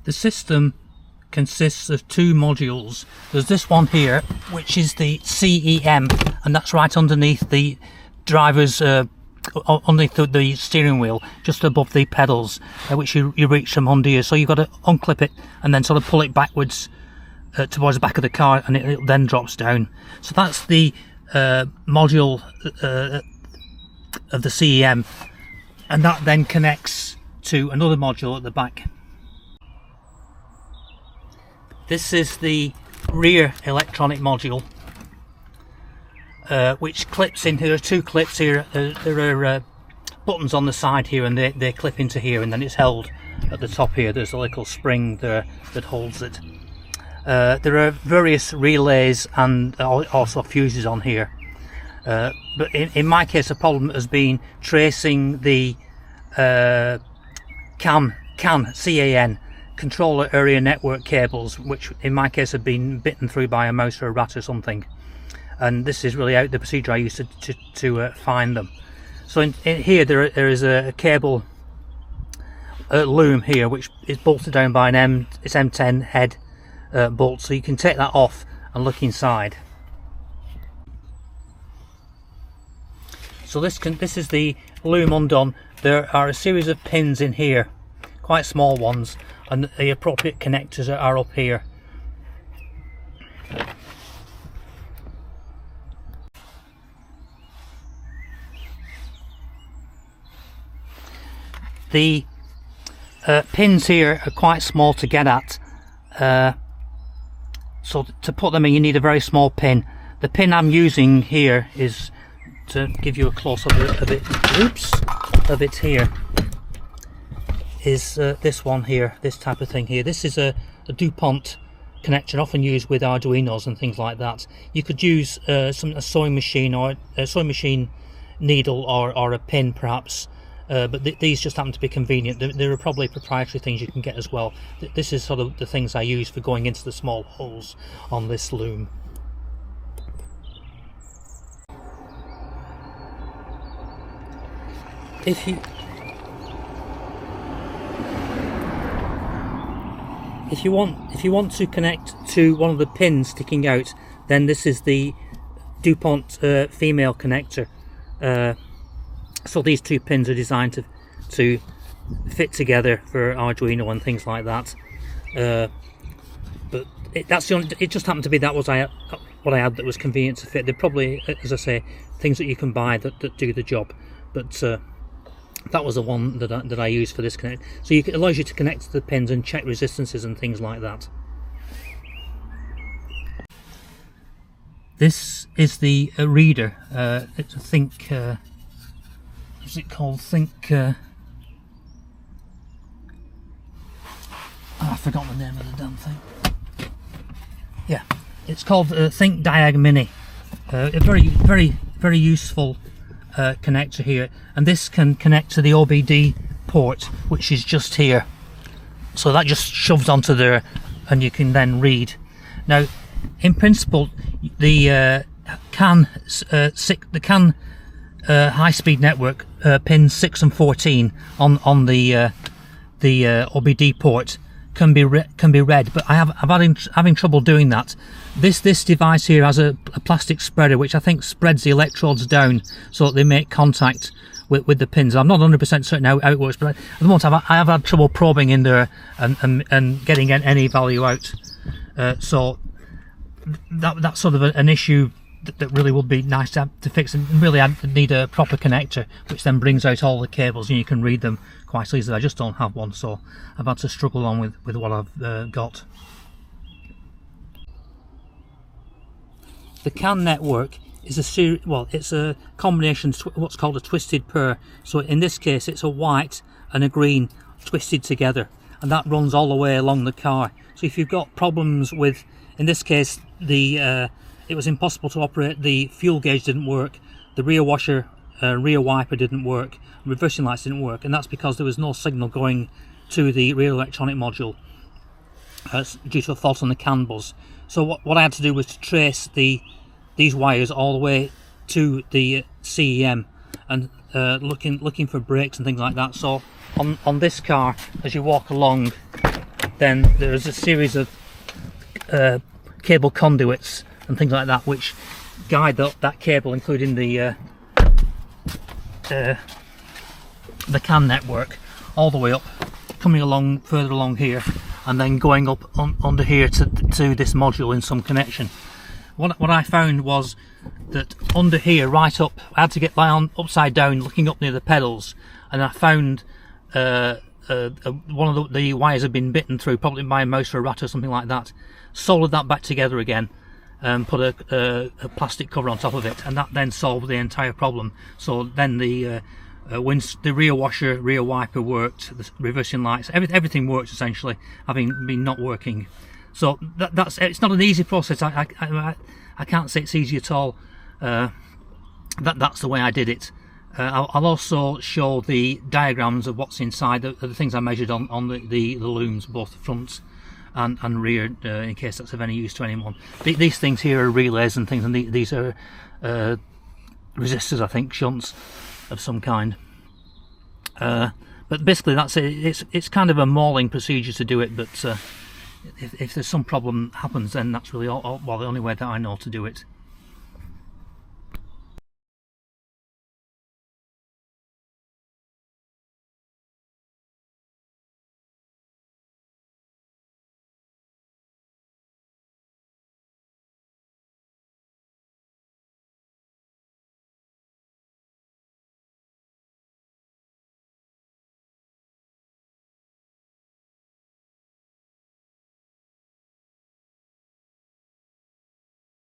The system consists of two modules. There's this one here, which is the CEM, and that's right underneath the driver's underneath the steering wheel, just above the pedals, which you reach from under here. So you've got to unclip it and then sort of pull it backwards towards the back of the car, and it then drops down. So that's the module of the CEM, and that then connects to another module at the back. This is the rear electronic module, which clips in. There are two clips here. There are buttons on the side here, and they clip into here, and then it's held at the top here. There's a little spring there that holds it. There are various relays and also fuses on here. But in my case, the problem has been tracing the CAN controller area network cables, which in my case have been bitten through by a mouse or a rat or something, and this is really out the procedure I used to find them. So in here there is a cable loom here, which is bolted down by an M10 head bolt, so you can take that off and look inside. So this is the loom undone. There are a series of pins in here, quite small ones, and the appropriate connectors are up here. The pins here are quite small to get at, so to put them in you need a very small pin. The pin I'm using here is, to give you a close-up of it here, is this one here, this type of thing here. This is a DuPont connection, often used with Arduinos and things like that. You could use a sewing machine, or a sewing machine needle, or a pin perhaps, but these just happen to be convenient. There are probably proprietary things you can get as well. This is sort of the things I use for going into the small holes on this loom. If you want to connect to one of the pins sticking out, then this is the DuPont female connector. So these two pins are designed to fit together for Arduino and things like that. But it just happened to be what I had that was convenient to fit. They're probably, as I say, things that you can buy that do the job. But that was the one that I used for this connect. So it allows you to connect to the pins and check resistances and things like that. This is the reader. It's a Think. What's it called? Think. I forgot the name of the damn thing. Yeah, it's called Think Diag Mini. A very useful connector here, and this can connect to the OBD port, which is just here. So that just shoves onto there, and you can then read. Now, in principle, the CAN high-speed network pins 6 and 14 on the OBD port can be read, but I'm having trouble doing that. This device here has a plastic spreader, which I think spreads the electrodes down so that they make contact with the pins. I'm not 100% certain how it works, but at the moment I have had trouble probing in there and getting any value out. So that's sort of an issue that really would be nice to fix, and really I need a proper connector which then brings out all the cables and you can read them quite easily. I just don't have one, so I've had to struggle on with what I've got. The CAN network is it's a combination of what's called a twisted pair. So in this case it's a white and a green twisted together, and that runs all the way along the car. So if you've got problems with, in this case, it was impossible to operate, the fuel gauge didn't work, the rear washer, rear wiper didn't work, reversing lights didn't work, and that's because there was no signal going to the rear electronic module due to a fault on the CAN bus. So what I had to do was to trace these wires all the way to the CEM and looking for brakes and things like that. So on this car, as you walk along, then there's a series of cable conduits and things like that which guide that cable, including the CAN network, all the way up, coming along further along here, and then going up under here to this module in some connection. What I found was that under here, right up, I had to lie on upside down, looking up near the pedals, and I found one of the wires had been bitten through, probably by a mouse or a rat or something like that. Soldered that back together again, and put a plastic cover on top of it, and that then solved the entire problem. So then the rear washer, rear wiper worked, the reversing lights, everything worked essentially, having been not working. So it's not an easy process. I can't say it's easy at all. That's the way I did it. I'll also show the diagrams of what's inside, the things I measured on the looms, both front and rear, in case that's of any use to anyone. These things here are relays and things, and these are resistors, I think, shunts of some kind. But basically that's it. It's kind of a mauling procedure to do it, but if there's some problem happens, then that's really the only way that I know to do it.